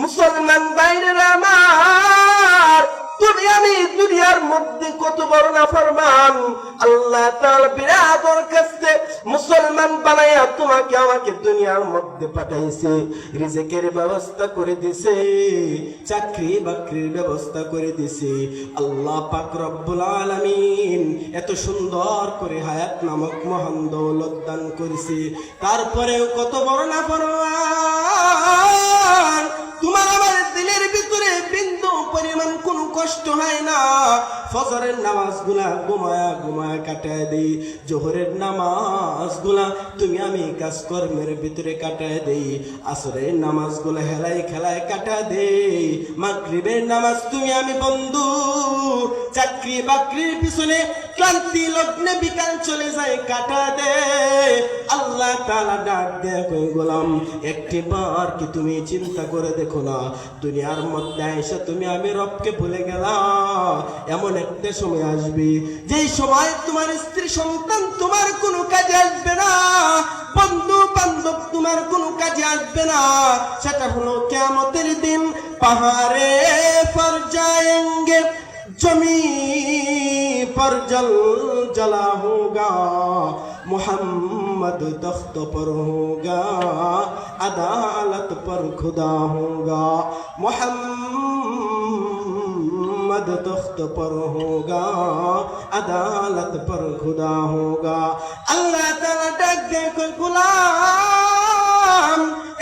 মুসলমান ভাইরা আমার, তুমি আমি দুনিয়ার মধ্যে কত বড় নাফরমান। আল্লাহ তাআলা বিরাট দরখাস্তে মুসলমান বানায়া তোমাকে আমাকে দুনিয়ার মধ্যে পাঠাইছে, রিজিকের ব্যবস্থা করে দিছে, চাকরি বাকরির ব্যবস্থা করে দিছে। আল্লাহ পাক রব্বুল আলামিন এত সুন্দর করে হায়াত নামক মহান দৌলত দান করেছে, তারপরেও কত বড় নাফরমান। তোমার আমার দিলের ভিতরে বিন্দু পরিমাণ কোনো কষ্ট হয় না। ফজরের নামাজগুলা ঘুমায়া ঘুমায়া কাটায় দেই, জোহরের নামাজগুলা তুমি আমি কাজকর্মের ভিতরে কাটায় দেই, আসরের নামাজগুলা হেলায় খেলায় কাটায় দেই, মাগরিবের নামাজ তুমি আমি বন্ধু চাকরি বাকরির পিছনে ক্লান্তি লগ্নে বিকাল চলে যায় কাটা দে। আল্লাহ তাআলা ডাক দেয়, কই গোলাম একটিবার কি তুমি চিন্তা করে দেখো না, দুনিয়ার মধ্যে এসে তুমি আমি রবকে ভুলে গেলাম। এমন একটা সময় আসবে যেই সময় তোমার স্ত্রী সন্তান তোমার কোনো কাজে আসবে না, বন্ধু বান্ধব তোমার কোনো কাজে আসবে না। সেটা হলো কিয়ামতের দিন। পাহাড়ে পর যাएंगे जमी पर जल जला होगा, मोहम्मद तख्त पर होगा, अदालत पर खुदा होगा, मोहम्मद तख्त पर होगा, अदालत पर खुदा होगा। अल्लाह ताला डाक दे कोई गुलाम,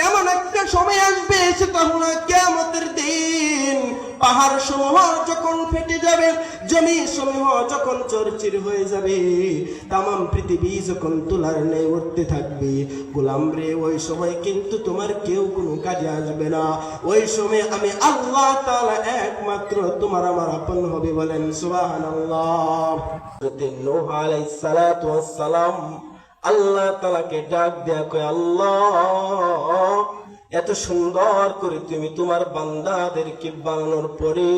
এমন একটা সময় আসবে সেটা হলো কিয়ামতের দিন। পাহাড় সমূহ যখন ফেটে যাবে, জমি সমূহ যখন চরচির হয়ে যাবে, তামাম পৃথিবী যখন তুলার ন্যায় উঠতে থাকবে, গোলাম রে ওই সময় কিন্তু তোমার কেউ কোনো কাজে আসবে না। ওই সময় আমি আল্লাহ তাআলা একমাত্র তোমার আমার আপন হবে। বলেন সুবহানাল্লাহ। নূহ আলাইহিস সালাতু ওয়াস সালাম আল্লাহ তাআলাকে ডাক দেয়া কয়, আল্লাহ এত সুন্দর করে তুমি তোমার বান্দাদেরকে বানানোর পরে,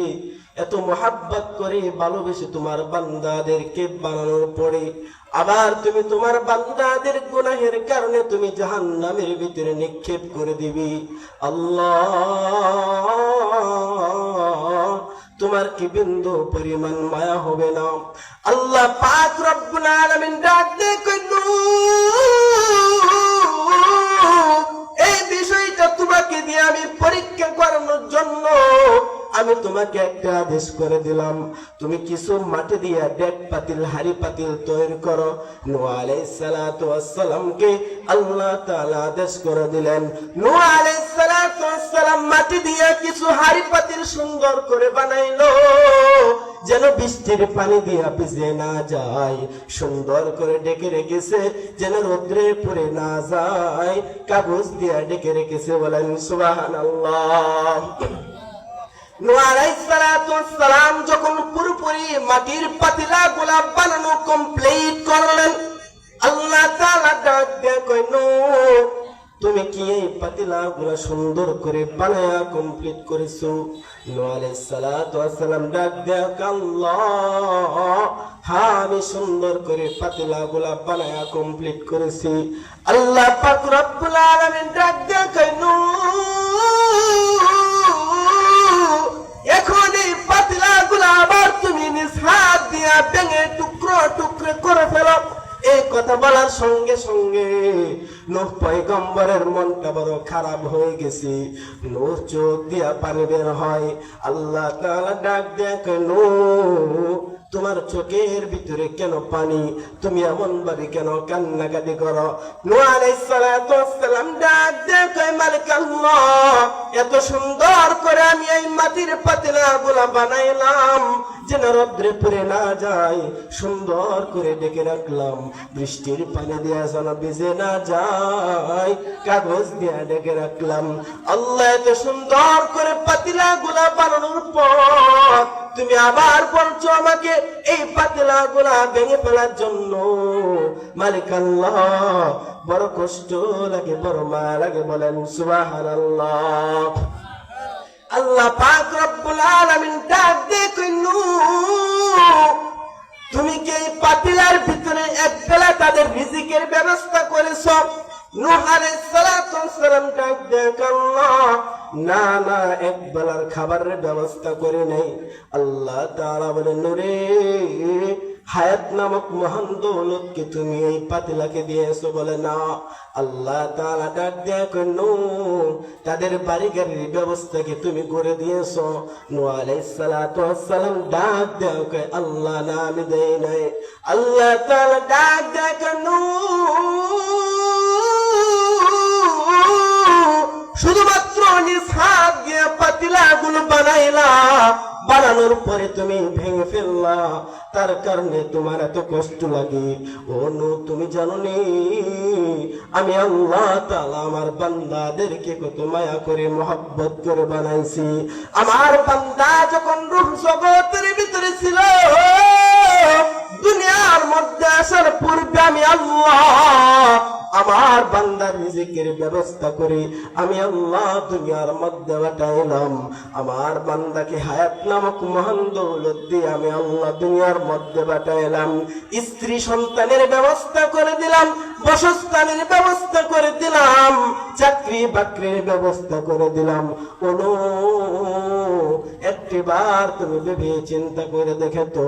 এত মোহাব্বত করে ভালোবেসে তোমার বান্দাদেরকে বানানোর পরে আবার তুমি তোমার বান্দাদের গুনাহের কারণে তুমি জাহান্নামের ভিতরে নিক্ষেপ করে দিবি। আল্লাহ তোমার কি বিন্দু পরিমাণ মায়া হবে না? আল্লাহ পাক রব্বুল আলামিন ডাক দিয়ে কইল, এই বিষয়টা তোমাকে দিয়ে আমি পরীক্ষা করানোর জন্য আমি তোমাকে একটা আদেশ করে দিলাম, তুমি কিছু মাটি দিয়া ডেক পাতিল হাড়ি পাতিল তৈরি করো। নূহ আলাইহিস সালাতু ওয়াস সালামকে আল্লাহ তাআলা আদেশ করে দিলেন। নূহ আলাইহিস সালাতু ওয়াস সালাম মাটি দিয়া কিছু হাড়ি পাতিল সুন্দর করে বানাইলো, যেন বৃষ্টির পানি দিয়া ভিজে না যায়, সুন্দর করে ডেকে রেখেছে যেন রোদ্রে পড়ে না যায়, কাগজ দিয়া ডেকে রেখেছে। বলেন সুবহানাল্লাহ। নূহ আলাইহিস সালাতু ওয়াস সালাম যখন পুরোপুরি মাটির পাতিলা গুলা বানানো কমপ্লিট করলেন, আল্লাহ তাআলা ডাক দিয়ে কই, নূহ তুমি কি এই পাতিলা গুলা সুন্দর করে বানায়া কমপ্লিট করেছো? নূহ আলাইহিস সালাতু ওয়াস সালাম ডাক দিয়ে আল্লাহ হ্যাঁ আমি সুন্দর করে পাতিলা গুলা বানায়া কমপ্লিট করেছি। আল্লাহ পাক রব্বুল আলামিন ডাক দিয়ে কই, নূহ এখন এই পাতিলা গুলা আবার তুমি নিজ হাত দিয়া ভেঙে টুকরো টুকরো করে ফেলো। এই কথা বলার সঙ্গে সঙ্গে নূহ পয়গম্বরের মনটা বড় খারাপ হয়ে গেছে, নূহ চোখ দিয়া পানি বের হয়। আল্লাহ তাআলা ডাক দিয়ে কয়, নূহ তোমার চোখের ভিতরে কেন পানি? তুমি এমন ভাবে কেন কান্নাকাটি করো? নূহ আলাইহিস সালাতু ওয়াস সালাম ডাক দিয়ে কয়, মালিক আল্লাহ এত সুন্দর করে আমি এই মাটির পাতিলাগুলা বানাইলাম যেন রোদ্রে পড়ে না যায়, সুন্দর করে ডেকে রাখলাম, বৃষ্টির পানি দিয়া যেন ভিজে না যায়, কাগজ দিয়া ডেকে রাখলাম। আল্লাহ এত সুন্দর করে পাতিলাগুলা বানানোর পর তুমি আবার বলছো আমাকে এই পাতিলাগুলা ভেঙে ফেলার জন্য। মালিক আল্লাহ বড় কষ্ট লাগে, বড় মায়া লাগে। বলেন সুবহানাল্লাহ। আল্লাহ পাক রব্বুল আলামিন ডাক দিয়ে কই, নূহ তুমি কি এই পাতিলার ভিতরে এক বেলা তাদের রিজিকের ব্যবস্থা করেছো? নূহ আলাইহিস সালাতু ওয়াস সালাম ডাক দিয়ে আল্লাহ না না, এক বেলার খাবারের ব্যবস্থা করে নেই। আল্লাহ তাআলা বলেন, নূরে হায়াত নামক মহান দৌলতকে তুমি এই পাতিলাকে দিয়েছো? বলে না। আল্লাহ তাআলা ডাক দেয়া কই, নূহ তাদের বাড়ি গাড়ির ব্যবস্থাকে তুমি করে দিয়েছো? নূহ আলাইহিস সালাতু ওয়াস সালাম ডাক দেয়া কই, আল্লাহ না, আমি দেই নাই। আল্লাহ তাআলা ডাক দেয়া কই, শুধুমাত্র নিজ হাত দিয়ে পাতিলাগুলো বানাইলা, বানানোর পরে তুমি ভেঙে ফেললা, তার কারণে তোমার এত কষ্ট লাগে। ও নূহ, তুমি জানো নি আমি আল্লাহ তাআলা আমার বান্দাদেরকে কত মায়া করে মহব্বত করে বানাইছি। আমার বান্দা যখন রূহ জগতের ভিতরে ছিল, দুনিয়ার মধ্যে আসার পূর্বে আমি আল্লাহ আমার বান্দার রিজিকের ব্যবস্থা করে আমি আল্লাহ দুনিয়ার মধ্যে পাঠাইলাম। আমার বান্দাকে হায়াত নামক মহান দৌলত দিয়ে আমি আল্লাহ দুনিয়ার মধ্যে পাঠাইলাম। স্ত্রী সন্তানের ব্যবস্থা করে দিলাম, বাসস্থানের ব্যবস্থা করে দিলাম, চাকরি বাকরির ব্যবস্থা করে দিলাম। কোনো একটিবার তুমি ভেবে চিন্তা করে দেখে তো,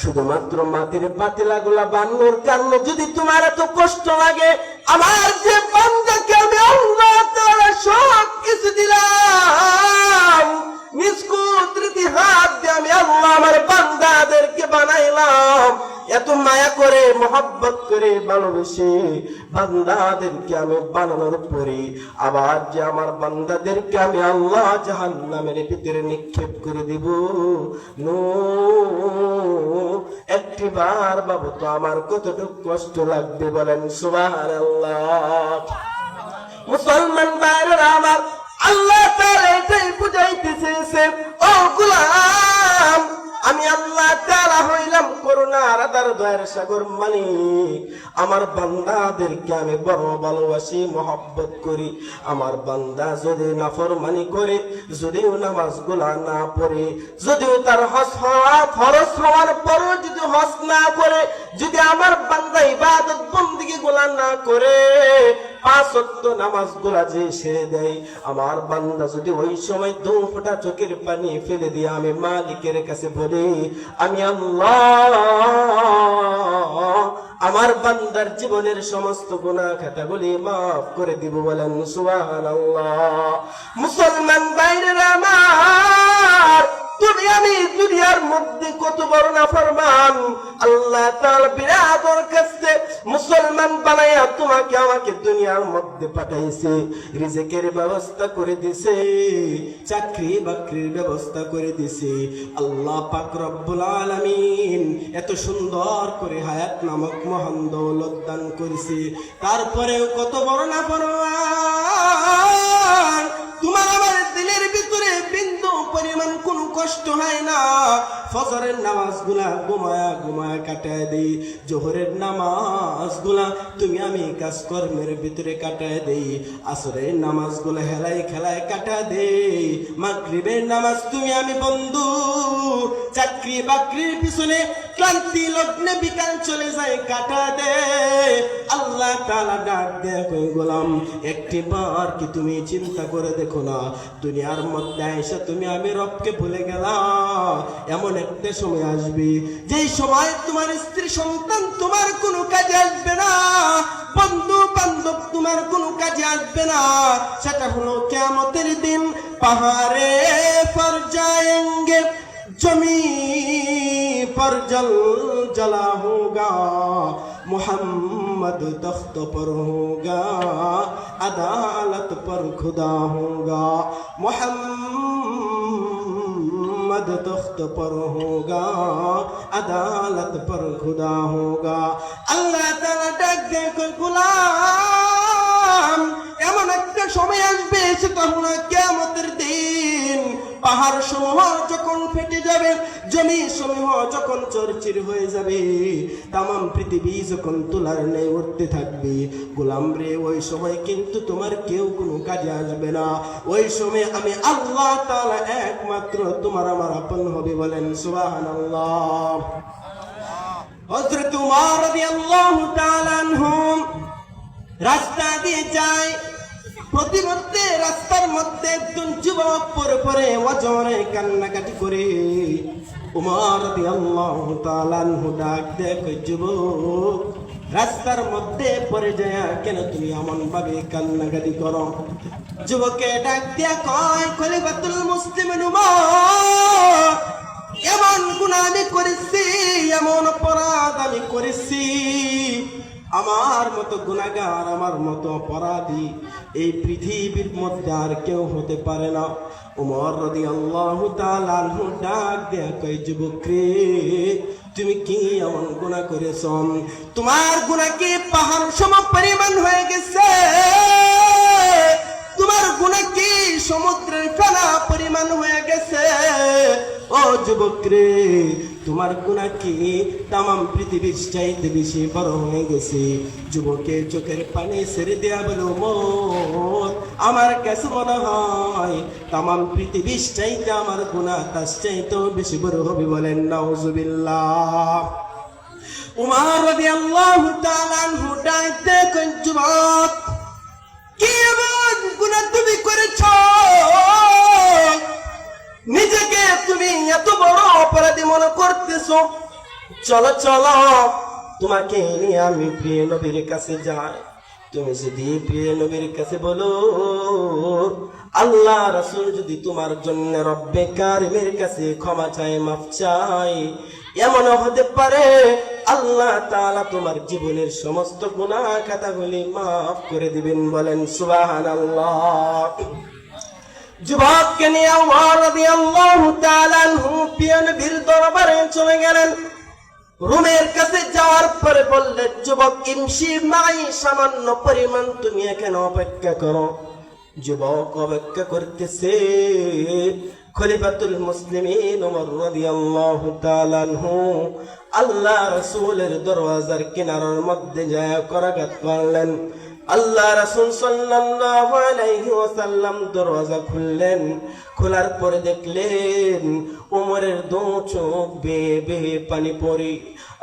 শুধুমাত্র মাটির পাতিলাগুলা বানানোর কারণে যদি তোমার এত কষ্ট লাগে, আমার যে বান্দাকে আমি আল্লাহ তাআলা সব কিছু দিলাম, নিজ কুদরতি হাত দিয়ে আমি আল্লাহ আমার বান্দাদেরকে বানাইলাম, এত মায়া করে মহব্বত করে ভালোবেসে বান্দাদেরকে আমি বানানোর পরে আবার যে আমার বান্দাদেরকে আমি আল্লাহ জাহান্নামের ভিতরে নিক্ষেপ করে দিব, একটিবার বাবু তো আমার কতটুকু কষ্ট লাগবে বলেন সুবহানাল্লাহ। মুসলমান ভাইরা আমার, আল্লাহ তাআলা এটাই বুঝাইতেছে, ও গোলাম, আমি আল্লাহ তাআলা হইলাম করুণার আদার দয়ার সাগর মালিক। আমার বান্দাদেরকে আমি বড় ভালোবাসি, মহব্বত করি। আমার বান্দা যদি নাফরমানি করে, যদিও নামাজগুলা না পড়ে, যদিও তার হজ হওয়া ফরজ হওয়ার পরও যদি হজ না করে, যদি আমার বান্দা ইবাদত বন্দেগী গুলা না করে, 5 ওয়াক্ত নামাজগুলা যে সেরে দেয়, আমার বান্দা যদি ওই সময় 2 ফোঁটা চোখের পানি ফেলে দিয়ে আমি মালিকের কাছে বলি, আমি আল্লাহ আমার বান্দার জীবনের সমস্ত গুনাহ খাতাগুলি মাফ করে দিব বলেন সুবহানাল্লাহ। মুসলমান ভাইরা আমার, তুমি আমি দুনিয়ার মধ্যে কত বড় নাফরমান, আল্লাহ তাআলা বিরাদর কাছে মুসলমান বানায়া তোমাকে আমাকে দুনিয়ার মধ্যে পাঠাইছে, রিজিকের ব্যবস্থা করে দিছে, চাকরি বাকরির ব্যবস্থা করে দিছে। আল্লাহ পাক রব্বুল আলামিন এত সুন্দর করে হায়াত নামক মহান দৌলত দান করেছে, তারপরেও কত বড় নাফরমান, তোমার আমার দিলের ভিতরে বিন্দু পরিমাণ কোনো কষ্ট হয় না। ফজরের নামাজগুলা ঘুমায়া ঘুমায়া কাটায় দেই, জোহরের নামাজগুলা তুমি আমি কাজকর্মের ভিতরে কাটায় দেই, আসরের নামাজগুলা হেলায় খেলায় কাটা দেই, মাগরিবের নামাজ তুমি আমি বন্ধু চাকরি বাকরির পিছনে ক্লান্তি লগ্নে বিকাল চলে যায় কাটা দে। আল্লাহ তাআলা ডাক দেয়া কই, গোলাম একটিবার কি তুমি চিন্তা করে দেখো না, দুনিয়ার মধ্যে এসে তুমি আমি রবকে ভুলে গেলা। এমন একটা সময় আসবে যেই সময় তোমার স্ত্রী সন্তান তোমার কোনো কাজে আসবে না, বন্ধু বান্ধব তোমার কোনো কাজে আসবে না, সেটা হলো কিয়ামতের দিন। পাহাড়ে পর जाएंगे जमी पर जल जला होगा, मोहम्मद तख्त पर होगा, अदालत पर खुदा होगा, मोहम्मद तख्त पर होगा, अदालत पर खुदा होगा। अल्लाह ताला डाक दे গোলাম, এমন একটা সময় আসবে সেটা হলো কিয়ামতের দিন। পাহাড় সমূহ যখন ফেটে যাবে, জমি সমূহ যখন চরচির হয়ে যাবে, তামাম পৃথিবী যখন তুলার ন্যায় উঠতে থাকবে, গোলাম রে ওই সময় কিন্তু তোমার কেউ কোনো কাজে আসবে না। ওই সময় আমি আল্লাহ তাআলা একমাত্র তোমার আমার আপন হবে বলেন সুবহানাল্লাহ। হযরত উমর রাদিয়াল্লাহু তাআলা আনহু রাস্তা দিয়ে যায়, প্রতিমধ্যে রাস্তার মধ্যে একজন যুবক পরে পরে ওজনে কান্নাকাটি করে উমর রাদিয়াল্লাহু তাআলা আনহু ডাক দেয়, কই যুবক, রাস্তার মধ্যে পড়ে যায় কেন তুমি এমন ভাবে কান্নাকাটি করো? যুবকে ডাক দিয়া কয়, খলিফাতুল মুসলিমিন উমর, এমন গুনাহ আমি করেছি, এমন অপরাধ আমি করেছি, আমার মতো গুনাহগার, আমার মতো অপরাধী এই পৃথিবীর মধ্যে আর কেউ হতে পারে না। উমর রাদিয়াল্লাহু তাআলা আনহু ডাক দেয়া কয়, যুবক রে, তুমি কি এমন গুনাহ করেছ? তোমার গুনাহ কি পাহাড় সম পরিমাণ হয়ে গেছে? তোমার গুনাহ কি সমুদ্রের ফেনা পরিমাণ হয়ে গেছে? ও যুবক রে, তোমার গুনাহ কি তামাম পৃথিবীর চাইতে বেশি বড় হয়ে গেছে? যুবকে চোখের পানি ছেড়ে দেয়া বলো, মোর আমার কাছে মনে হয় তামাম পৃথিবীর চাইতে আমার গুনাহ তার চাইতেও বেশি বড় হবে। বলেন নাউজুবিল্লাহ। উমর রাদিয়াল্লাহু তাআলা আনহু ডাকতে কই, যুবক, কি এমন গুনাহ তুমি করেছো? নিজেকে তুমি এত বড় অপরাধী মনে করতেছো? চলো চলো, তোমাকে নিয়ে আমি প্রিয় নবীর কাছে যাই। তুমি যদি প্রিয় নবীর কাছে বলো, আল্লাহ রাসূল যদি তোমার জন্য রব্বে কারিমের কাছে ক্ষমা চায়, মাফ চায়, এমন হতে পারে আল্লাহ তাআলা তোমার জীবনের সমস্ত গুনাহ খাতাগুলি মাফ করে দিবেন। বলেন সুবহানাল্লাহ। যুবককে নিয়ে উমর রাদিয়াল্লাহু তাআলা আনহু প্রিয় নবীর দরবারে চলে গেলেন। রুমের কাছে যাওয়ার পরে বললেন, যুবক, ইমশি মাই, সামান্য পরিমাণ তুমি এখানে অপেক্ষা করো। যুবক অপেক্ষা করতেছে। খলিফাতুল মুসলিমিন উমর রাদিয়াল্লাহু তাআলা আনহু আল্লাহ রাসূলের দরওয়াজার কিনারার মধ্যে যায় করাঘাত করলেন। আল্লাহ রাসূল সাল্লাল্লাহু আলাইহি ওয়াসাল্লাম দরওয়াজা খুললেন। খোলার পরে দেখলেন উমরের দু চোখ বেয়ে বেয়ে পানি পড়ে।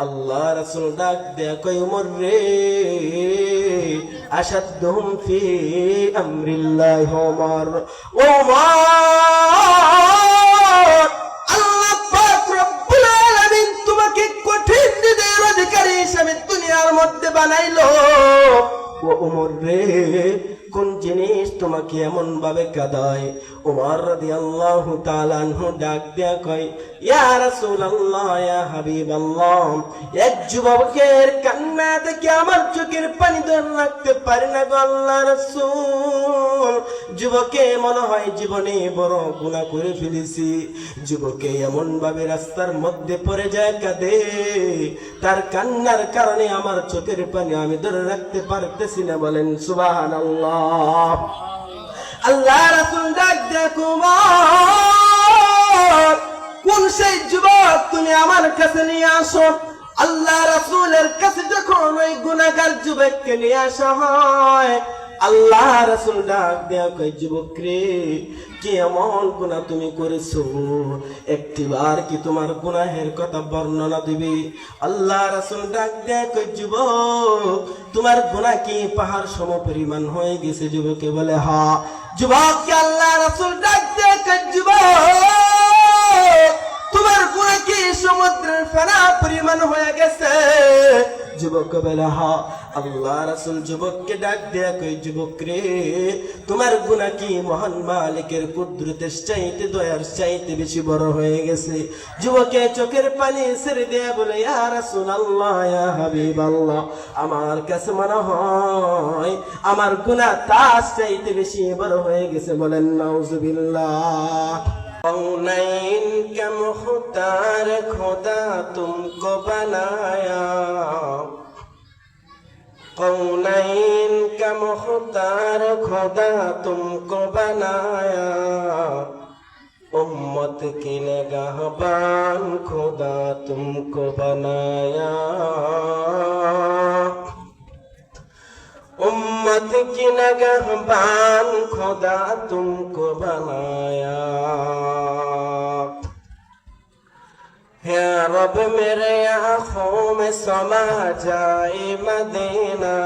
আল্লাহ রাসূল ডাক দেয়া কই, উমর রে, আশাদহুম ফি আমরিল্লাহি উমর, উমর, আল্লাহ পাক রব্বুল আলামিন তোমাকে কঠিন হৃদয়ের অধিকারী হিসেবে দুনিয়ার মধ্যে বানাইলো। ও উমর রে, কোন জিনিস তোমাকে এমন ভাবে কাঁদায়? উমর রাদিয়াল্লাহু তাআলা আনহু ডাক দেয়া কয়, ইয়া রাসূলুল্লাহ, ইয়া হাবিবাল্লাহ, এক যুবকের কান্না দেখে আমার চোখের পানি ধরে রাখতে পারি না গো আল্লাহর রাসূল। যুবকে মনে হয় জীবনে বড় গুনাহ করে ফেলেছি। যুবকে এমন ভাবে রাস্তার মধ্যে পড়ে যায়, কাঁদে, তার কান্নার কারণে আমার চোখের পানি আমি ধরে রাখতে পারতেছি না। বলেন সুবহানাল্লাহ। আল্লাহ রাসূল ডাক দেখো, কোন সেই যুবক তুমি আমার কাছে নিয়ে আসো। আল্লাহ রাসূলের কাছে যখন ওই গুনাহগার যুবককে নিয়ে আসা হয়, আল্লাহ রাসূল ডাক দেয়া কই, যুবক রে, কি এমন গুনাহ তুমি করেছো? একটিবার কি তোমার গুনাহের কথা বর্ণনা দিবে? আল্লাহ রাসূল ডাক দেয়া কই, যুবক, তোমার গুনাহ কি পাহাড় সম পরিমাণ হয়ে গেছে? যুবকে বলে, হ্যাঁ। যুবককে আল্লাহ রাসূল ডাক দেয়া কই, যুবক, তোমার গুনাহ কি সমুদ্রের ফেনা পরিমাণ হয়ে গেছে? যুবক বলে, হ্যাঁ। আল্লাহ রাসূল যুবককে ডাক দেয়া কই, যুবক রে, তোমার গুনাহ কি মহান মালিকের কুদরতের চাইতে, দয়ার চাইতে বেশি বড় হয়ে গেছে? যুবকে চোখের পানি ছেড়ে দেয়া বলে, ইয়া রাসূলুল্লাহ, ইয়া হাবিবাল্লাহ, আমার কাছে মনে হয় আমার গুনাহ তার চাইতে বেশি বড় হয়ে গেছে। বলেন নাউজুবিল্লাহ। कौनैन के मुख्तार खुदा तुमको बनाया, कौनैन का मुख्तार खुदा तुमको बनाया, उम्मत की निगाहबान खुदा तुमको बनाया, उम्मत की निगाहबान खुदा तुमको बनाया। है रब मेरे आँखों में समा जाए मदीना,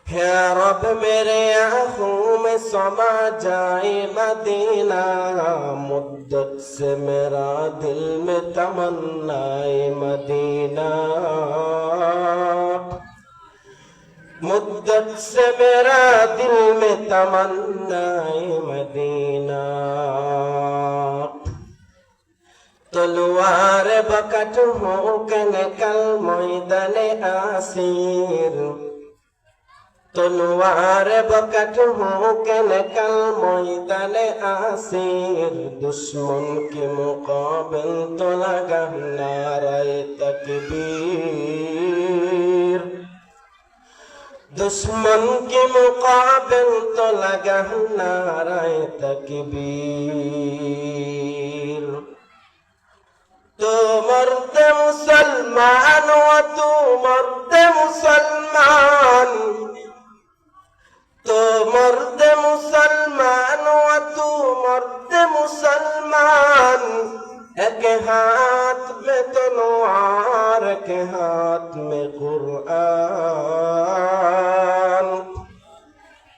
है रब मेरे आँखों में समा जाए मदीना, मुद्दत से मेरा दिल में तमन्नाए मदीना, मुद्दत से मेरा दिल में तमन्नाए मदीना। तलवार बकट हो के निकल मैदाने आसिर, तलवार बकट हो के निकल मैदाने आसिर, दुश्मन के मुकाबिल तो लगा नारे तकबीर, दुश्मन के मुकाबिल तो लगा नारे तकबीर। तो मर्द मुसलमान व तू मर्द मुसलमान, तो मर्द मुसलमान व तू मर्द मुसलमान, एक हाथ में तलवार एक हाथ में कुरान,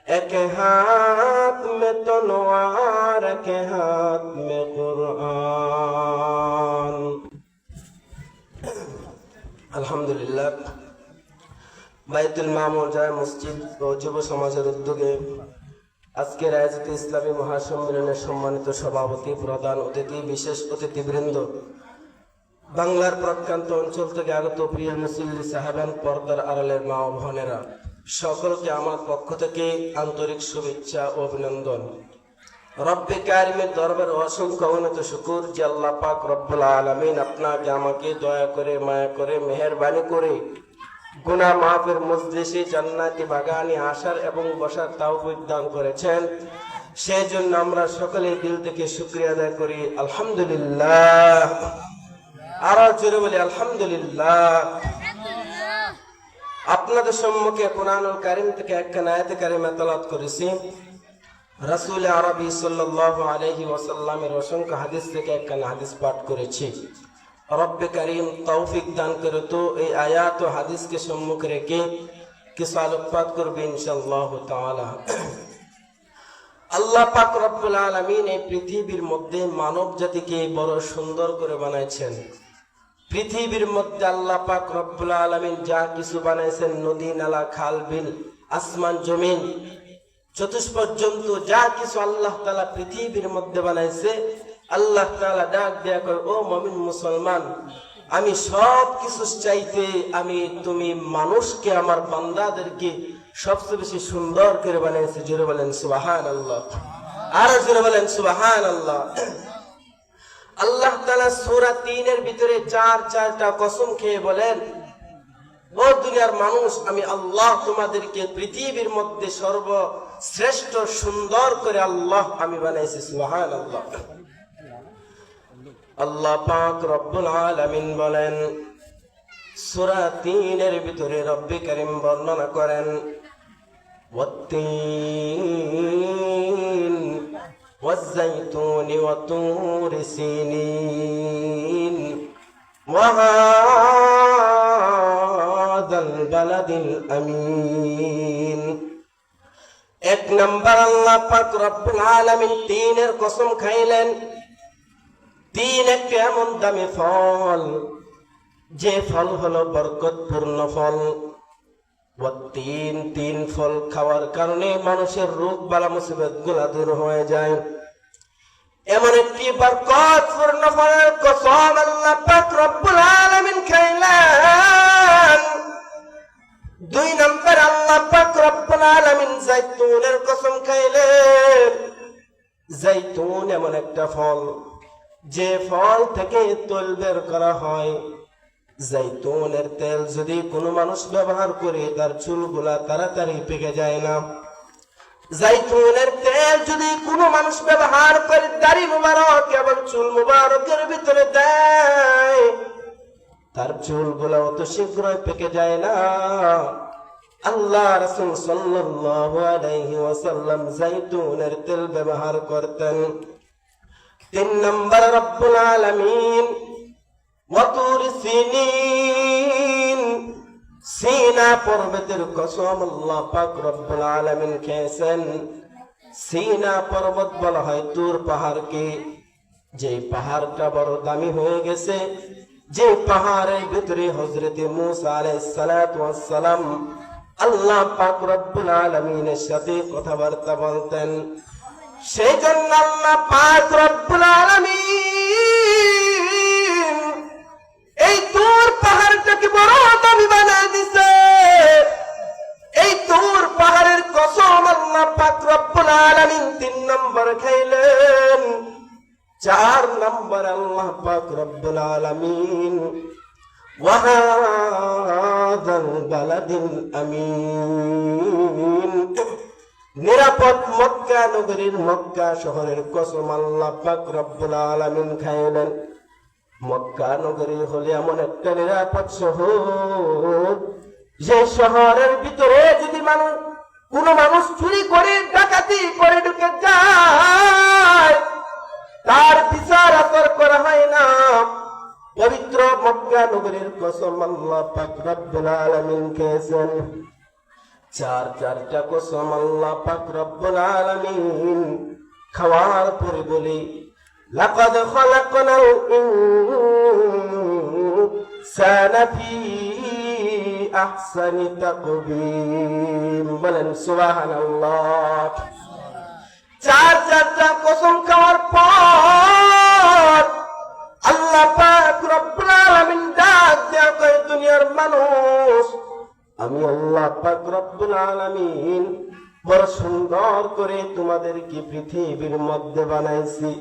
एक हाथ में तलवार एक हाथ में कुरान। আলহামদুলিল্লাহ, বাইতুল মামুর জামে মসজিদ ও যুব সমাজের উদ্যোগে আজকের আয়োজিত ইসলামী মহাসম্মেলনের সম্মানিত সভাপতি, প্রধান অতিথি, বিশেষ অতিথিবৃন্দ, বাংলার প্রত্যন্ত অঞ্চল থেকে আগত প্রিয় মুসল্লি সাহাবান, পর্দার আড়ালের মা ও বোনেরা, সকলকে আমার পক্ষ থেকে আন্তরিক শুভেচ্ছা ও অভিনন্দন। রব্বে কারিমের দরবারে অসংখ্য অগণিত শুকর যে আল্লাহ পাক রব্বুল আলামিন আপনাকে আমাকে দয়া করে, মায়া করে, মেহেরবানি করে গুনাহ মাফের মজলিসে জান্নাতি বাগানে আসার এবং বসার তৌফিক দান করেছেন। সেই জন্য আমরা সকলে দিল থেকে শুকরিয়া আদায় করি, আলহামদুলিল্লাহ। আরো জোরে বলি আলহামদুলিল্লাহ। আপনাদের সম্মুখে কুরআনুল কারীম থেকে একখানা আয়াতে কারিমা তেলাওয়াত করেছি। রাসূল আরবি সাল্লাল্লাহু আলাইহি ওয়াসাল্লামের অসংখ্য হাদিস থেকে একখানা হাদিস পাঠ করেছি। রব্বে কারীম তৌফিক দান করে তো এই আয়াত ও হাদিসকে সম্মুখে রেখে কিছু আলোকপাত করবে ইনশাআল্লাহ তাআলা। আল্লাহ পাক রব্বুল আলামিন এই পৃথিবীর মধ্যে মানব জাতিকে বড় সুন্দর করে বানাইছেন। পৃথিবীর মধ্যে আল্লাহ পাক রব্বুল আলামিন যা কিছু বানাইছেন, নদী নালা খাল বিল আসমান জমিন চতুষ্পর্যন্ত যা কিছু আল্লাহ তাআলা পৃথিবীর মধ্যে বানাইছে, আল্লাহ তাআলা ডাক দেয়া করে, ও মুমিন মুসলমান, আমি সব কিছু চাইতে আমি তুমি মানুষকে আমার বান্দাদেরকে সবচেয়ে বেশি সুন্দর করে বানাইছে। জোরে বলেন সুবহানাল্লাহ, আর জোরে বলেন সুবহানাল্লাহ। আল্লাহ তাআলা সূরা ৩ এর ভিতরে চারটা কসম খেয়ে বলেন, ও দুনিয়ার মানুষ, আমি আল্লাহ তোমাদেরকে পৃথিবীর মধ্যে সর্বশ্রেষ্ঠ সুন্দর করে আল্লাহ আমি বানাইছি। সুবহানাল্লাহ। আল্লাহ পাক রব্বুল আলামিন বলেন সূরা ৩ এর ভিতরে রব্বে কারীম বর্ণনা করেন, ওয়াত-তিন ওয়াজ-যাইতুন ওয়া তুরি সিনিন ওয়া হাযাল বালাদিল আমিন। এক নাম্বার আল্লাহ পাক রব্বুল আলামিন ৩ এর কসম খাইলেন। ৩ একটা এমন দামি ফল, যে ফল হলো বরকতপূর্ণ ফল। তিন ফল খাওয়ার কারণে মানুষের রোগ বালা মুসিবত গুলা দূর হয়ে যায়। এমন একটি বরকতপূর্ণ ফলের কসম আল্লাহ পাক রব্বুল আলামিন খাইলেন। ২ নম্বর আল্লাহ পাক রব্বুল আলামিন জাইতুনের কসম খাইলেন। জাইতুন এমন একটা ফল, যে ফল থেকে তেল বের করা হয়। জাইতুনের তেল যদি কোনো মানুষ ব্যবহার করে, তার চুলগুলা তাড়াতাড়ি পেকে যায় না। জাইতুনের তেল যদি কোনো মানুষ ব্যবহার করে, দাড়ি মুবারক এবং চুল মুবারকের ভিতরে দেয়, তার চুলগুলা অত শীঘ্রই পেকে যায় না। আল্লাহ রাসূল সাল্লাল্লাহু আলাইহি ওয়াসাল্লাম জাইতুনের তেল ব্যবহার করতেন। ৩ নম্বর রব্বুল আলামিন ওয়া তুরি সিনিন সিনা পর্বতের কসম আল্লাহ পাক রব্বুল আলামিন খেয়েছেন। সিনা পর্বত বলা হয় তুর পাহাড়কে, যে পাহাড়টা বড় দামি হয়ে গেছে, যে পাহাড়ের ভিতরে হযরতে মূসা আলাইহিস সালাতু ওয়াস সালাম আল্লাহ পাক রব্বুল আলামিনের সাথে কথাবার্তা বলতেন। সেই জন্য আল্লাহ পাক রব্বুল আলামিন এই তুর পাহাড়টাকে বড় দামি বানায় দিছে। এই তুর পাহাড়ের কসম আল্লাহ পাক রব্বুল আলামিন 3 নম্বর খাইলেন। 4 নম্বর আল্লাহ পাক রব্বুল আলামিন ওয়াহাদাল বালাদিল আমিন, নিরাপদ মক্কা নগরীর, মক্কা শহরের কসম আল্লাহ পাক রব্বুল আলামিন খাইলেন। মক্কা নগরী হলে এমন একটা নিরাপদ শহর, যে শহরের ভিতরে যদি কোন মানুষ চুরি করে ডাকাতি করে ঢুকে যায়, তার বিচার আচর করা হয় না। পবিত্র মক্কা নগরীর কসম আল্লাহ পাক রব্বুল আলামিন খেয়েছেন। 4টা কসম আল্লাহ পাক রব্বুল আলামিন খাওয়ার পরে বলে, লাকাদ খালাকনাল ইনসানা ফি আহসানি তাকবীম। বলেন সুবহানাল্লাহ। 4টা কসম খাওয়ার পর আল্লাহ পাক রব্বুল আলামিন ডাক দেয়া কয়, দুনিয়ার মানুষ, আমি আল্লাহ পাক রব্বুল আলামিন বড় সুন্দর করে তোমাদেরকে পৃথিবীর মধ্যে বানাইছি।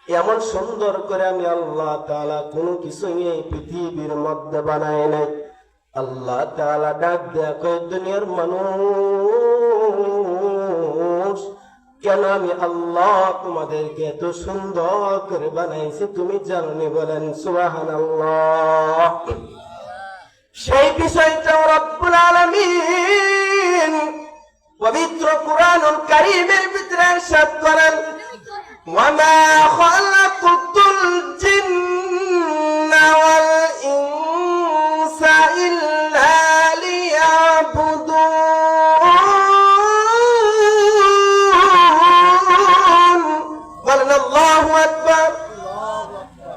এমন সুন্দর করে আমি আল্লাহ তাআলা কোনো কিছু এই পৃথিবীর মধ্যে বানাই নাই। আল্লাহ তাআলা ডাক দেয়া কয়, দুনিয়ার মানুষ, কেন আমি আল্লাহ তোমাদেরকে এত সুন্দর করে বানাইছি তুমি জানোনি? বলেন সুবহানাল্লাহ। সেই বিষয়টা রব্বুল আলামিন পবিত্র কুরআনুল কারীমের ভিতরে ইরশাদ করেন, ওয়ামা খালাকুতুল জিন্না ওয়াল ইনসা ইল্লা লিয়াবুদুন। বলেন আল্লাহু আকবার।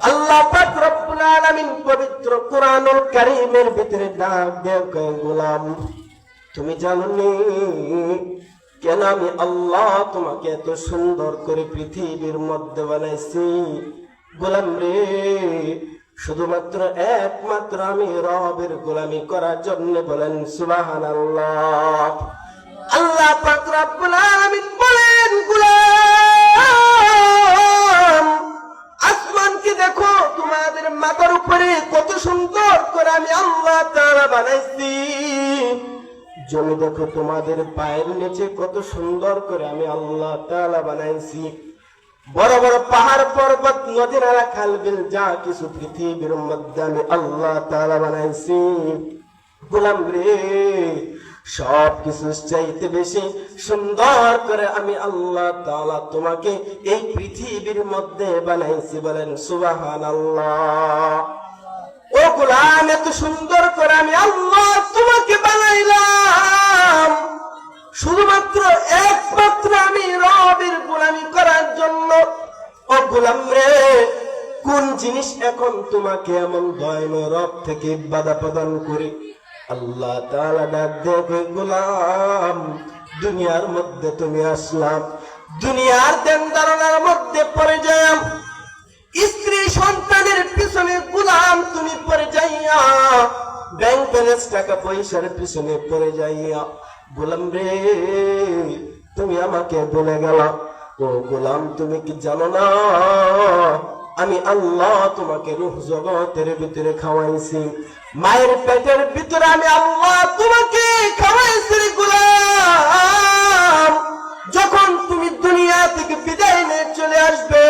আল্লাহ পাক রব্বুল আলামিন পবিত্র কুরআনুল কারীমের ভিতরে ডাক দিয়ে কয়, গোলাম, তুমি জানোনি কেন আমি আল্লাহ তোমাকে এত সুন্দর করে পৃথিবীর মধ্যে বানাইছি? গোলাম রে, শুধুমাত্র একমাত্র আমি রবের গোলামি করার জন্য। বলেন সুবহানাল্লাহ। আল্লাহ পাক রব্বুল আলামিন বলেন, গোলাম, আসমানকে দেখো, তোমাদের মাথার উপরে কত সুন্দর করে আমি আল্লাহ তাআলা বানাইছি। জমি দেখো, তোমাদের পায়ের নিচে কত সুন্দর করে আমি আল্লাহ তাআলা বানাইছি। বড় বড় পাহাড় পর্বত নদী নালা খাল বিল যা কিছু পৃথিবীর মধ্যে আমি আল্লাহ তাআলা বানাইছি। গোলাম রে, সব কিছু চাইতে বেশি সুন্দর করে আমি আল্লাহ তাআলা তোমাকে এই পৃথিবীর মধ্যে বানাইছি। বলেন সুবহানাল্লাহ। ও গোলাম, এত সুন্দর করে আমি আল্লাহ তোমাকে বানাইলাম শুধুমাত্র একমাত্র আমি রবের গোলামি করার জন্য। ও গোলাম রে, কোন জিনিস এখন তোমাকে এমন দয়ালু রব থেকে বাধা প্রদান করে? আল্লাহ তাআলা ডাক দিয়ে কয়, গোলাম, দুনিয়ার মধ্যে তুমি আসলাম, দুনিয়ার দেন ধারণার মধ্যে পড়ে যাও, স্ত্রী সন্তানের পিছনে গোলাম তুমি পড়ে যাইয়া, ব্যাংক ব্যালেন্স টাকা পয়সার পিছনে পড়ে যাইয়া, গোলাম রে, তুমি আমাকে বলে গেল। ও গোলাম, তুমি কি জানো না আমি আল্লাহ তোমাকে রূহ জগতের ভিতরে খাওয়াইছি? মায়ের পেটের ভিতরে আমি আল্লাহ তোমাকে খাওয়াইছি রে গোলাম। যখন তুমি দুনিয়া থেকে বিদায় নিয়ে চলে আসবে,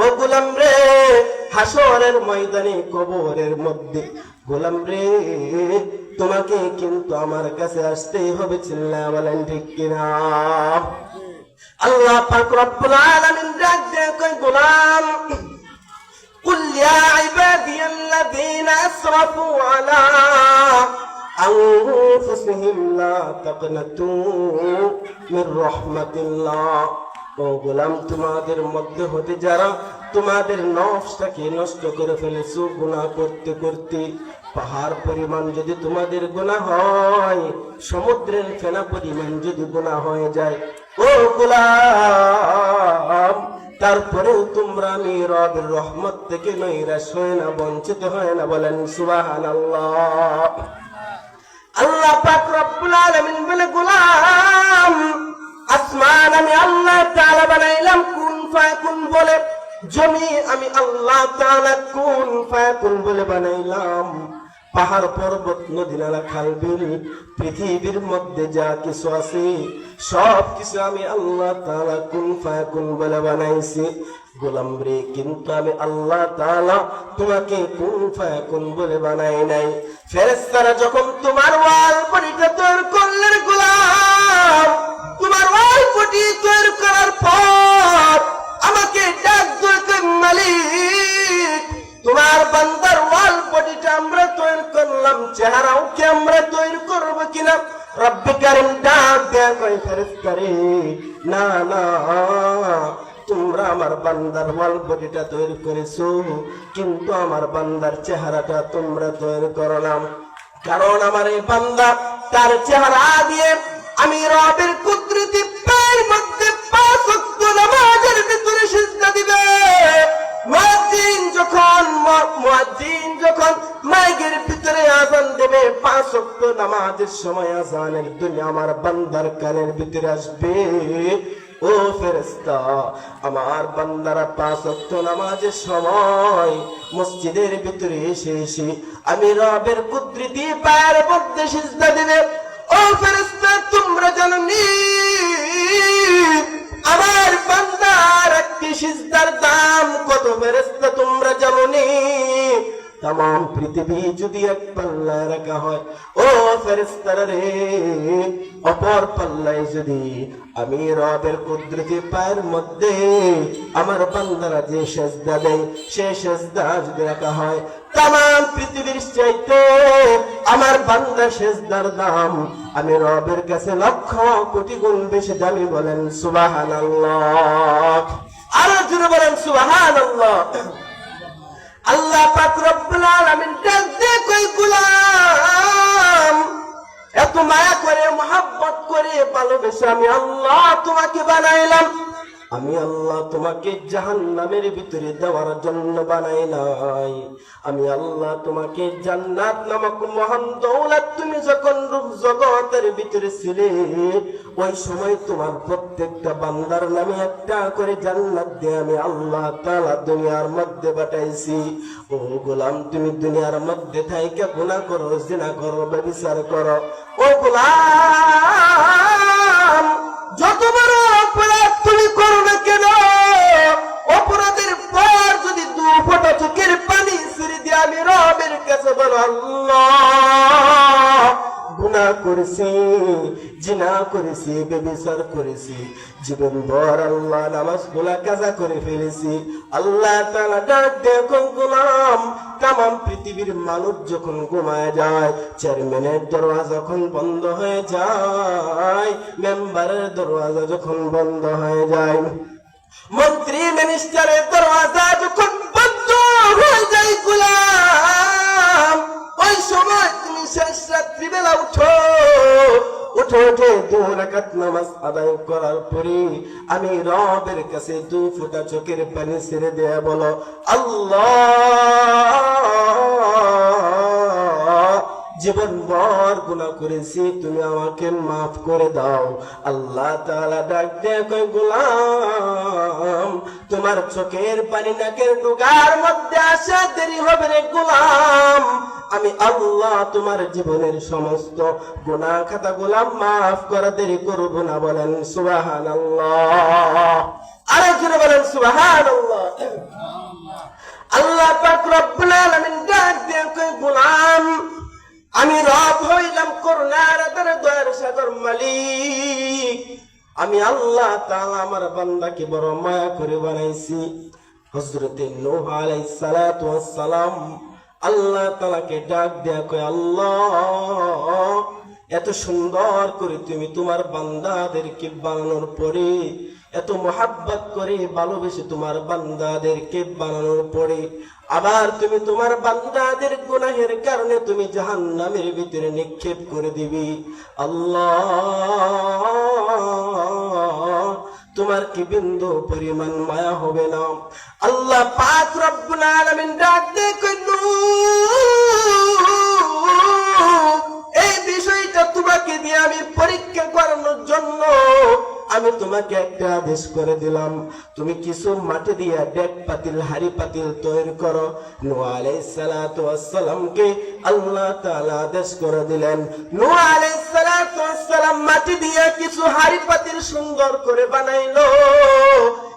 ও গোলাম রে, হাসরের ময়দানে কবরের মধ্যে, গোলাম রে, তোমাকে কিন্তু আমার কাছে আসতেই হবে। চিল্লায়া বলেন ঠিক কিনা? আল্লাহ পাক রব্বুল আলামিন ডাক দিয়ে কয়, গোলাম, কুল ইয়া ইবাদিয়াল্লাযীনা আসরাফু আলা আনফুসিহিম লা তাকনাতু মির রাহমাতিল্লাহ। ও গোলাম, তোমাদের মধ্যে হতে যারা তোমাদের নফসটাকে নষ্ট করে ফেলেছো গুনাহ করতে করতে, পাহাড় পরিমাণ যদি তোমাদের গুনাহ হয়, সমুদ্রের ফেনা পরিমাণ যদি গুনাহ হয়ে যায়, ও গোলাম, তারপরেও তোমরা আমি রবের রহমত থেকে নৈরাশ হয় না, বঞ্চিত হয় না। বলেন সুবহানাল্লাহ। আল্লাহ পাক রব্বুল আলামিন বলে, গোলাম, আসমান আমি আল্লাহ তাআলা বানাইলাম কুন ফায়াকুন বলে, জমি আমি আল্লাহ তাআলা কুন ফায়াকুন বলে বানাইলাম, পাহাড় পর্বত নদী নালা খাল বিল পৃথিবীর মধ্যে যা কিছু আছে সব কিছু আমি আল্লাহ তাআলা কুন ফায়াকুন বলে বানাইছি। গোলাম রে, কিন্তু আমি আল্লাহ তাআলা তোমাকে কুন ফায়াকুন বলে বানাই নাই। ফেরেশতারা যখন তোমার ওয়াল পরিটা তৈরি করলেন গোলাম, তোমার ওয়াল পটি তৈরি করার পর আমাকে ডাক দিলেন, মালিক, তোমার বান্দার ওয়াল পটিটা আমরা তৈরি করলাম, চেহারাও কি আমরা তৈরি করব কিনা? রব্বে কারীম ডাক দেয়া কয়, ফেরেশতারে, না না, তোমরা আমার বান্দার ওয়াল পটিটা তৈরি করেছো, কিন্তু আমার বান্দার চেহারাটা তোমরা তৈরি করো না। কারণ আমার এই বান্দা তার চেহারা দিয়ে আমি রবের কুদরতি পায়ের মধ্যে 5 ওয়াক্ত নামাজের ভিতরে সিজদা দিবে। মুয়াজ্জিন যখন মাইকের ভিতরে আযান দেবে, 5 ওয়াক্ত নামাজের সময় আযানের ধ্বনি আমার বান্দার কানের ভিতরে আসবে। ও ফেরেশতা, আমার বান্দারা 5 ওয়াক্ত নামাজের সময় মসজিদের ভিতরে এসে আমি রবের কুদরতি পায়ের মধ্যে সিজদা দিবে। ও ফেরেশতা, তোমরা জানো নি আমার বান্দার একটি সিজদার দাম কত? ফেরেশতা, তোমরা জানো নি তাম পৃথিবী যদি এক পাল্লায় রাখা হয়, ও ফেরেশতারা রে, অপর পাল্লায় যদি আমি রবের কুদরতি পায়ের মধ্যে আমার বান্দারা যে সিজদা দেয়, সেই সিজদা যদি রাখা হয়, তাম পৃথিবীর চাইতে আমার বান্দার সিজদার দাম আমি রবের কাছে লক্ষ কোটি গুণ বেশি দামি। বলেন সুবহানাল্লাহ। আরো জোরে বলেন সুবহানাল্লাহ। আল্লাহ পাক রব্বুল আলামিন ডাক দিয়ে কই, গোলাম, এত মায়া করে মহব্বত করে ভালোবেসে আমি আল্লাহ তোমাকে বানাইলাম। আমি আল্লাহ তোমাকে জাহান্নামের ভিতরে দেওয়ার জন্য বানাই নাই। আমি আল্লাহ তোমাকে জান্নাত নামক মহান দৌলত, তুমি যখন রূপ জগতের ভিতরে ছিলে, ওই সময় তোমার প্রত্যেকটা বান্দার নামে একটা করে জান্নাত দিয়ে আমি আল্লাহ তাআলা দুনিয়ার মধ্যে পাঠাইছি। ও গোলাম, তুমি দুনিয়ার মধ্যে থাইকা গুনাহ করো, জিনা করো, ব্যভিচার করো। ও গোলাম, যত বড় অপরাধ তুমি করো না কেন, অপরাধের পর যদি 2 ফোঁটা চোখের পানি ছেড়ে দিয়ে আমি রবের কাছে বলো, আল্লাহ, গুনাহ করেছি, জিনা করেছি, ব্যভিচার করেছি, জীবন ভর আল্লাহ নামাজ গুলা কাজা করে ফেলেছি, আল্লাহ তাআলা ডাক দেখো, গোলাম, তাম পৃথিবীর মানুষ যখন ঘুমায় যায়, চেয়ারম্যানের দরওয়াজা যখন বন্ধ হয়ে যায়, মেম্বারের দরওয়াজা যখন বন্ধ হয়ে যায়, মন্ত্রী মিনিস্টারের দরওয়াজা যখন বন্ধ হয়ে যায়, গোলাম, ওই সময় তুমি শেষ রাত্রিবেলা উঠে 2 রাকাত নামাজ আদায় করার পরে আমি রবের কাছে 2 ফোঁটা চোখের পানি ছেড়ে দেয়া বলো, আল্লাহ, জীবন ভর গুনাহ করেছি, তুমি আমাকে মাফ করে দাও। আল্লাহ তাআলা ডাক দিয়ে কয়, গোলাম, তোমার চোখের পানি নাকের ডুগার মধ্যে আসা দেরি হবে রে গোলাম, আমি আল্লাহ তোমার জীবনের সমস্ত গুনাহ খাতা গোলাম মাফ করা দেরি করব না। বলেন সুবহানাল্লাহ। আরে জোরে বলেন সুবহানাল্লাহ। আল্লাহ পাক রব্বুল আলামিন ডাক দিয়ে কয়, গোলাম, আমি রব হইলাম করুণার দয়ার সাগর মালিক। আমি আল্লাহ তাআলা আমার বান্দাকে বড় মায়া করে বানাইছি। হযরতে নূহ আলাইহিস সালাতু ওয়াস সালাম আল্লাহ তাআলাকে ডাক দেয়া কয়, আল্লাহ এত সুন্দর করে তুমি তোমার বান্দাদেরকে বানানোর পরে, এত মোহাব্বত করে ভালোবেসে তোমার বান্দাদেরকে বানানোর পরে আবার তুমি তোমার বান্দাদের গুনাহের কারণে তুমি জাহান্নামের ভিতরে নিক্ষেপ করে দিবি। আল্লাহ তোমার কি বিন্দু পরিমাণ মায়া হবে না? আল্লাহ পাক রব্বুল আলামিন ডাক দিয়ে কইল, এই বিষয়টা তোমাকে দিয়ে আমি পরীক্ষা করানোর জন্য আমি তোমাকে একটা আদেশ করে দিলাম, তুমি কিছু মাটি দিয়ে ডেক পাতিল হাড়ি পাতিল তৈরি করো। নূহ আলাইহিস সালাতু ওয়াস সালামকে আল্লাহ তাআলা আদেশ করে দিলেন। নূহ আলাইহিস সালাতু ওয়াস সালাম মাটি দিয়ে কিছু হাড়ি পাতিল সুন্দর করে বানাইলো,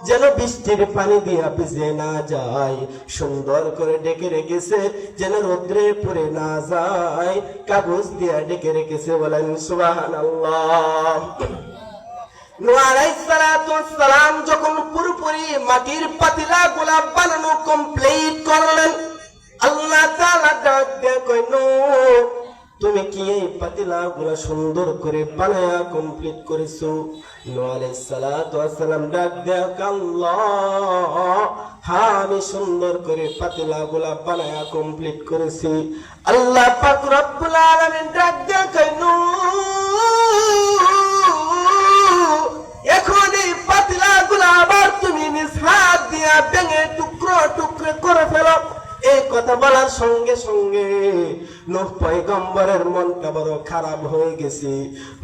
যেন বৃষ্টির পানি দিয়ে ভিজে না যায়, সুন্দর করে ডেকে রেখেছে যেন রোদ্রে পড়ে না যায়, কাগজ দিয়ে ডেকে রেখেছে। বলেন সুবহানাল্লাহ। নূহ আলাইহিস সালাতু ওয়াস সালাম যখন পুরোপুরি মাটির পাতিলা গুলা বানানো কমপ্লিট করলেন, আল্লাহ তাআলা ডাক দিয়ে কয়, নূহ তুমি কি এই পাতিলা গুলা সুন্দর করে বানায়া কমপ্লিট করেছো? নূহ আলাইহিস সালাতু ওয়াস সালাম ডাক দিয়ে কয়, আল্লাহ হ্যাঁ আমি সুন্দর করে পাতিলা গুলা বানায়া কমপ্লিট করেছি। আল্লাহ পাক রব্বুল আলামিন ডাক দিয়ে কয়, নূহ এখন এই পাতিলা গুলা আবার তুমি নিজ হাত দিয়া ভেঙে টুকরো টুকরো করে ফেলো। এই কথা বলার সঙ্গে সঙ্গে নূহ পয়গম্বরের মনটা বড় খারাপ হয়ে গেছে।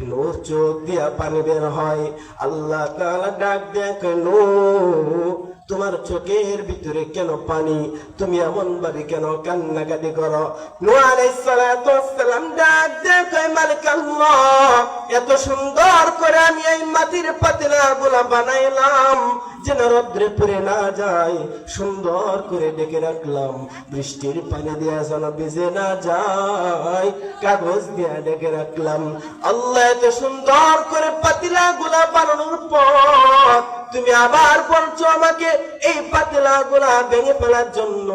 নূহ চোখ দিয়া পানি বের হয়। আল্লাহ তাআলা ডাক দিয়ে কয়, নূহ তোমার চোখের ভিতরে কেন পানি? তুমি এমন ভাবে কেন কান্নাকাটি করো? নূহ আলাইহিস সালাতু ওয়াস সালাম ডাক দিয়ে কয়, মালিক আল্লাহ এত সুন্দর করে আমি এই মাটির পাতিলা গুলা বানাইলাম যেন রোদ্রে পড়ে না যায়, সুন্দর করে ডেকে রাখলাম, বৃষ্টির পানি দিয়া যেন ভিজে না যায়, কাগজ দিয়া ডেকে রাখলাম। আল্লাহ এত সুন্দর করে পাতিলা গুলা বানানোর পর তুমি আবার বলছো আমাকে এই পাতিলা গুলা ভেঙে ফেলার জন্য।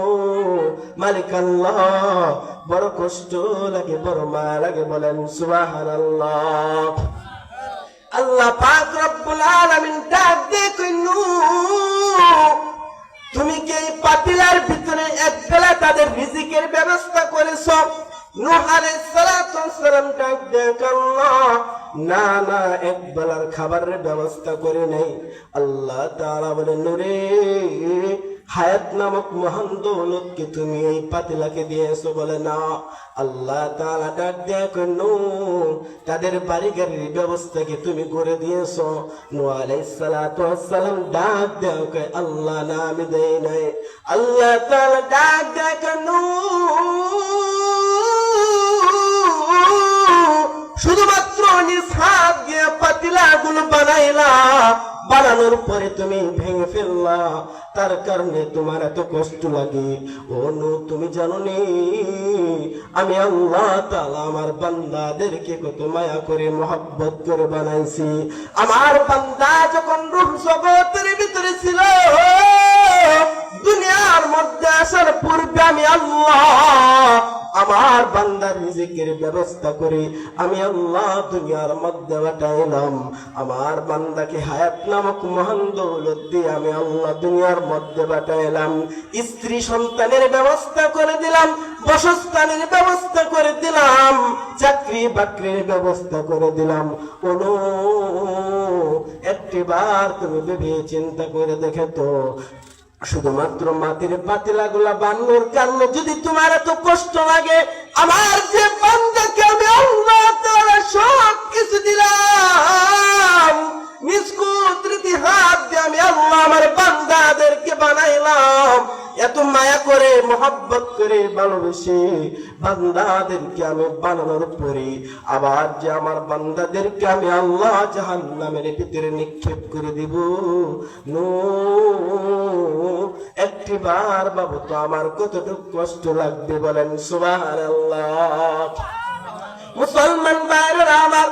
মালিক আল্লাহ বড় কষ্ট লাগে, বড় মায়া লাগে। বলেন সুবহানাল্লাহ। আল্লাহ পাক রব্বুল আলামিন ডাক দিয়ে কই, নূহ তুমি কি এই পাতিলার ভিতরে এক বেলা তাদের রিজিকের ব্যবস্থা করেছো? নূহ আলাইহিস সালাতু ওয়াস সালাম ডাক দিয়ে কয়, আল্লাহ না না এক বেলার খাবারের ব্যবস্থা করে নেই। আল্লাহ তাআলা বলেন, নূরে হায়াত নামক মহান দৌলতকে তুমি এই পাতিলাকে দিয়েছো? বলে না। আল্লাহ তাআলা ডাক দিয়ে কয়, নূহ তাদের বাড়ি গাড়ির ব্যবস্থাকে তুমি করে দিয়েছো? নূহ আলাইহিস সালাতু ওয়াস সালাম ডাক দিয়ে কয়, আল্লাহ না আমি দেই নাই। আল্লাহ তাআলা ডাক দিয়ে কয়, শুধুমাত্র নিজ হাত দিয়ে পাতিলা গুলো বানাইলা, বানানোর পরে তুমি ভেঙে ফেললা, তার কারণে তোমার এত কষ্ট লাগে। ও নূহ তুমি জানো নি আমি আল্লাহ তাআলা আমার বান্দাদেরকে কত মায়া করে মহব্বত করে বানাইছি। আমার বান্দা যখন রূহ জগতের ভিতরে ছিল, দুনিয়ার মধ্যে আসার পূর্বে আমি আল্লাহ আমার বান্দার রিজিকের ব্যবস্থা করে আমি আল্লাহ দুনিয়ার মধ্যে পাঠাইলাম। আমার বান্দাকে হায়াত নামক মহান দৌলত দিয়ে আমি আল্লাহ দুনিয়ার মধ্যে পাঠাইলাম। স্ত্রী সন্তানের ব্যবস্থা করে দিলাম, বাসস্থানের ব্যবস্থা করে দিলাম, চাকরি বাকরির ব্যবস্থা করে দিলাম। কোনো একটিবার তুমি ভেবে চিন্তা করে দেখে তো, শুধুমাত্র মাটির পাতিলা গুলা বানানোর কারণে যদি তোমার এত কষ্ট লাগে, আমার যে বান্দাকে আমি আল্লাহ তাআলা সব কিছু দিলাম, নিজ কুদরতি হাত দিয়ে আমি আল্লাহ আমার বান্দাদেরকে বানাইলাম, এত মায়া করে মহব্বত করে ভালোবেসে বান্দাদেরকে আমি বানানোর পরে আবার যে আমার বান্দাদেরকে আমি আল্লাহ জাহান্নামের ভিতরে নিক্ষেপ করে দিব, নূহ একটিবার বাবু তো আমার কতটুকু কষ্ট লাগবে? বলেন সুবহানাল্লাহ। মুসলমান ভাইরা আমার,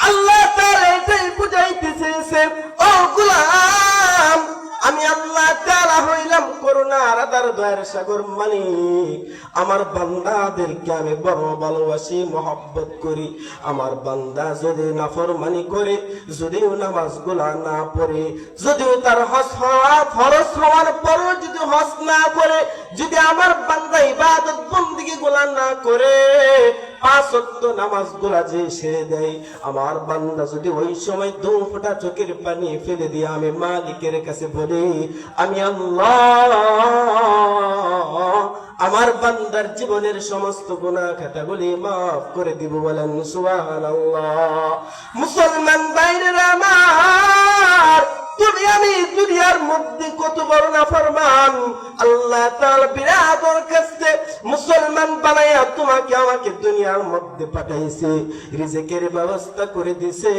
আল্লাহ তাআলা এটাই বুঝাইতেছে, ও গোলাম আমি আল্লাহ তাআলা হইলাম করুণা করুণা আরাদার দয়ার সাগর মালিক, আমার বান্দাদেরকে আমি বড় ভালোবাসি, মহব্বত করি। আমার বান্দা যদি নাফরমানি করে, যদিও নামাজগুলা না পড়ে, যদিও তার হজ হওয়া ফরজ হওয়ার পরও যদি হজ না করে, যদি আমার বান্দা ইবাদত বন্দেগী গুলা না করে, 5 ওয়াক্ত নামাজগুলা যে সেরে দেয়, আমার বান্দা যদি ওই সময় 2 ফোঁটা চোখের পানি ফেলে দিয়ে আমি মালিকের কাছে বলি, আমি আল্লাহ আমার বান্দার জীবনের সমস্ত গুনাহ খাতাগুলি মাফ করে দিব। বলেন সুবহানাল্লাহ। মুসলমান ভাইরা আমার, তুমি আমি দুনিয়ার মধ্যে কত বড় নাফরমান, আল্লাহ তাআলা বিরাট কাছে মুসলমান বানায়া তোমাকে আমাকে দুনিয়ার মধ্যে পাঠাইছে, রিজিকের ব্যবস্থা করে দিছে,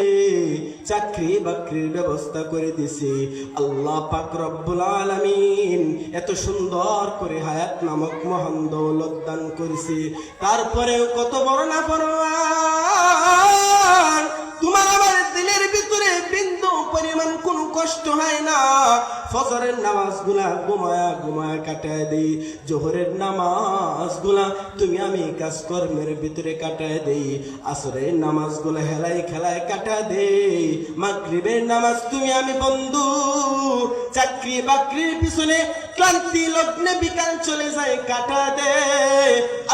চাকরি বাকরির ব্যবস্থা করে দিছে। আল্লাহ পাক রব্বুল আলামিন এত সুন্দর করে হায়াত নামক মহান দৌলত দান করেছে, তারপরেও কত বড় নাফরমান। তোমার আমার দিলের ভিতরে বিন্দু পরিমাণ কোনো কষ্ট হয় না। ফজরের নামাজগুলা ঘুমায়া ঘুমায়া কাটায় দেই, জোহরের নামাজগুলা তুমি আমি কাজকর্মের ভিতরে কাটায় দেই, আসরের নামাজগুলা হেলায় খেলায় কাটায় দেই, মাগরিবের নামাজ তুমি আমি বন্ধু চাকরি বাকরির পিছনে ক্লান্তি লগ্নে বিকাল চলে যায় কাটা দে।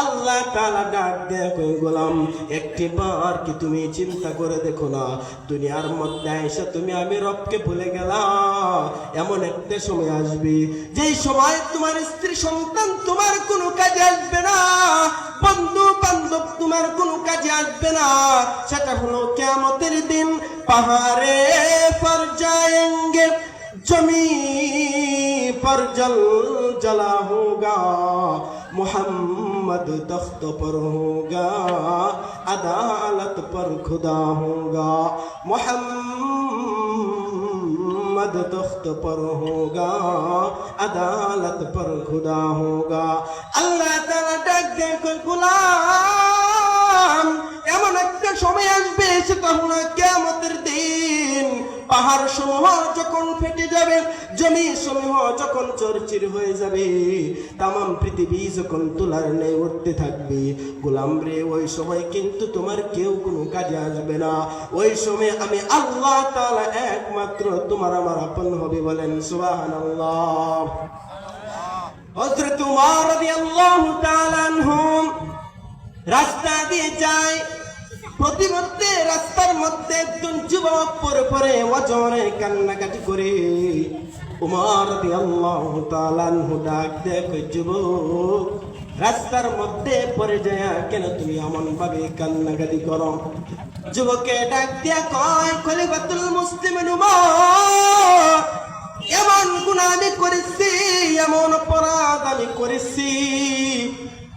আল্লাহ তাআলা ডাক দেয়, কই গোলাম একটি বার কি তুমি চিন্তা করে দেখো না, দুনিয়ার মধ্যে এসে তুমি আমি রবকে ভুলে গেলা। এমন একটা সময় আসবে যেই সময় তোমার স্ত্রী সন্তান তোমার কোনো কাজে আসবে না, বন্ধু বান্ধব তোমার কোনো কাজে আসবে না। সেটা হলো কিয়ামতের দিন। পাহাড়ে পর যাएंगे जमी पर जल जला होगा, मोहम्मद तख्त पर होगा, अदालत पर खुदा होगा, मोहम्मद तख्त पर होगा, अदालत पर खुदा होगा। अल्लाह ताला डाक दे कोई गुलाम, এমন একটা সময় আসবে সেটা হলো কিয়ামতের দিন। পাহাড় সমূহ যখন ফেটে যাবে, জমি সমূহ যখন চরচির হয়ে যাবে, তামাম পৃথিবী যখন তুলার ন্যায় উঠতে থাকবে, গোলাম রে ওই সময় কিন্তু তোমার কেউ কোনো কাজে আসবে না। ওই সময় আমি আল্লাহ তাআলা একমাত্র তোমার আমার আপন হবে। বলেন সুবহানাল্লাহ। হযরত উমর রাদিয়াল্লাহু তাআলা আনহু রাস্তা দিয়ে যায়, প্রতিমধ্যে রাস্তার মধ্যে একজন যুবক পরে পরে ওজনে কান্নাকাটি করে। উমর রাদিয়াল্লাহু তাআলা আনহু ডাক দেয়, কই যুবক রাস্তার মধ্যে পড়ে যায় কেন তুমি এমন ভাবে কান্নাকাটি করো? যুবকে ডাক দিয়া কয়, খলিফাতুল মুসলিমিন উমর, এমন গুনাহ আমি করেছি, এমন অপরাধ আমি করেছি,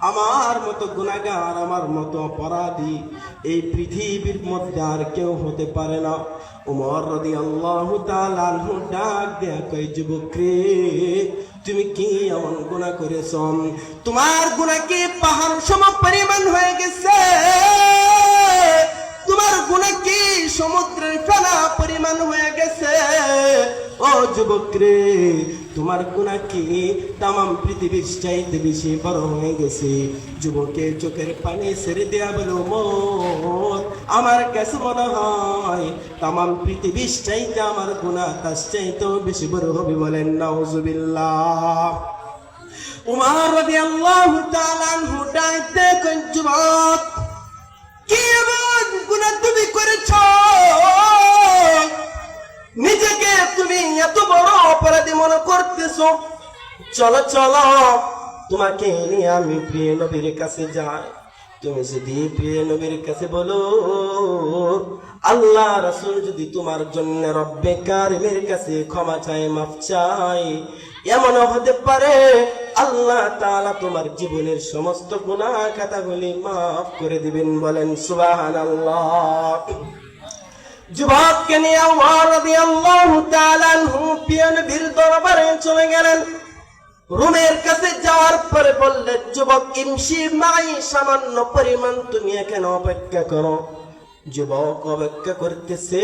আমার মতো গুনাহগার আমার মতো অপরাধী এই পৃথিবীর মধ্যে আর কেউ হতে পারে না। উমর রাদিয়াল্লাহু তাআলা আনহু ডাক দেয়া কই, যুবক রে তুমি কি এমন গুনাহ করেছ? তোমার গুনাহ কি পাহাড় সম পরিমাণ হয়ে গেছে? তোমার গুনাহ কি সমুদ্রের ফেনা পরিমাণ হয়ে গেছে? ও যুবক রে, তোমার গুনাহ কি তামাম পৃথিবীর চাইতে বেশি বড় হয়ে গেছে? যুবকের চোখের পানি ছেড়ে দেয়া বলো, মোর আমার কাছে মনে হয় তামাম পৃথিবীর চাইতে আমার গুনাহ তার চাইতেও বেশি বড় হবে। বলেন নাউজুবিল্লাহ। উমর রাদিয়াল্লাহু তাআলা আনহু ডাকতে কোন যুবক, কি এমন গুনাহ তুমি করেছো? নিজেকে তুমি এত বড় অপরাধী মনে করতেছো? চলো চলো, তোমাকে নিয়ে আমি প্রিয় নবীর কাছে যাই। তুমি যদি প্রিয় নবীর কাছে বলো, আল্লাহ রাসূল যদি তোমার জন্য রব্বে কারিমের কাছে ক্ষমা চায়, মাফ চায়, এমন হতে পারে আল্লাহ তাআলা তোমার জীবনের সমস্ত গুনাহ খাতাগুলি মাফ করে দিবেন। বলেন সুবহানাল্লাহ। যুবককে নিয়ে উমর রাদিয়াল্লাহু তাআলা আনহু প্রিয় নবীর দরবারে চলে গেলেন। রুমের কাছে যাওয়ার পরে বললেন, যুবক ইমশি মাই, সামান্য পরিমাণ তুমি এখানে অপেক্ষা করো। যুবক অপেক্ষা করতেছে।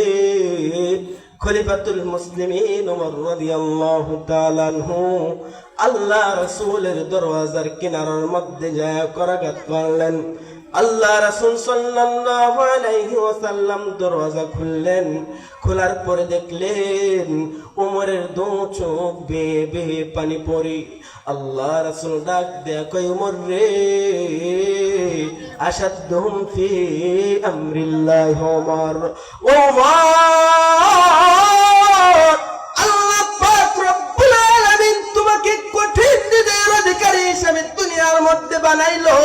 খলিফাতুল মুসলিমিন উমর রাদিয়াল্লাহু তাআলা আনহু আল্লাহ রাসূলের দরওয়াজার কিনারার মধ্যে যায় করাঘাত করলেন। আল্লাহ রাসূল সাল্লাল্লাহু আলাইহি ওয়াসাল্লাম দরওয়াজা খুললেন। খোলার পরে দেখলেন উমরের দু চোখ বেয়ে বেয়ে পানি পড়ে। আল্লাহ রাসূল ডাক দেয়া কই, উমর রে, আশাদহুম ফি আমরিল্লাহি উমর, উমর, আল্লাহ পাক রব্বুল আলামিন তোমাকে কঠিন হৃদয়ের অধিকারী হিসেবে দুনিয়ার মধ্যে বানাইলো।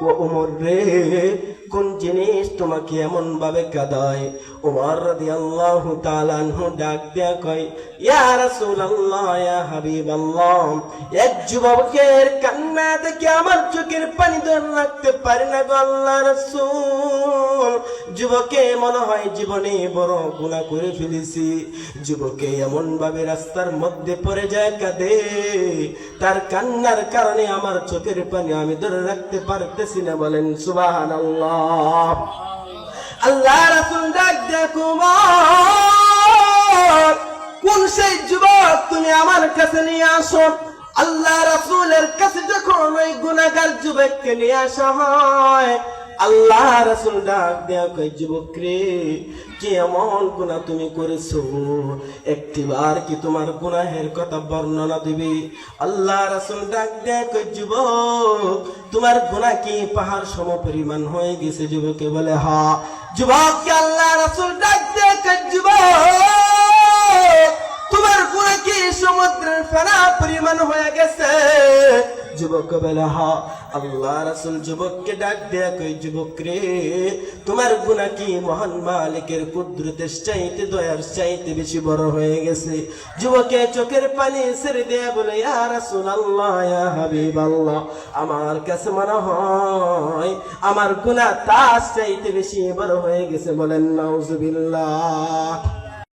ও উমর রে, কোন জিনিস তোমাকে এমন ভাবে কাঁদায়? উমর রাদিয়াল্লাহু তাআলা আনহু ডাক দেয়া কয়, ইয়া রাসূলুল্লাহ, ইয়া হাবিবাল্লাহ, এক যুবকের কান্না দেখে আমার চোখের পানি ধরে রাখতে পারি না গো আল্লাহ রাসূল। যুবকে মনে হয় জীবনে বড় গুনাহ করে ফেলেছি। যুবকে এমন ভাবে রাস্তার মধ্যে পড়ে যায় কাঁদে, তার কান্নার কারণে আমার চোখের পানি আমি ধরে রাখতে পারতেছি না। বলেন সুবহানাল্লাহ। আল্লাহ রাসূল ডাক দেখো, কোন সেই যুবক তুমি আমার কাছে নিয়ে আসো। আল্লাহ রাসূলের কাছে যখন ওই গুনাহগার যুবককে নিয়ে আসা হয়, আল্লাহ রাসূল ডাক দেয়া কই, যুবক রে, কি এমন গুনাহ তুমি করেছো? একটিবার কি তোমার গুনাহের কথা বর্ণনা দিবি? আল্লাহ রাসূল ডাক দেয়া কই, যুবক, তোমার গুনাহ কি পাহাড় সম পরিমাণ হয়ে গেছে? যুবকে বলে হ্যাঁ। যুবককে আল্লাহ রাসূল ডাক দেয়া কই, যুবক, তোমার গুনাহ কি সমুদ্রের ফেনা পরিমাণ হয়ে গেছে? যুবক বলে হ্যাঁ। আল্লাহ রাসূল যুবককে ডাক দেয়া কই, যুবক রে, তোমার গুনাহ কি মহান মালিকের কুদরতের চাইতে, দয়ার চাইতে বেশি বড় হয়ে গেছে? যুবকে চোখের পানি ছেড়ে দেয়া বলে, ইয়া রাসূলুল্লাহ, ইয়া হাবিবাল্লাহ, আমার কাছে মনে হয় আমার গুনাহ তার চাইতে বেশি বড় হয়ে গেছে। বলেন নাউজুবিল্লাহ।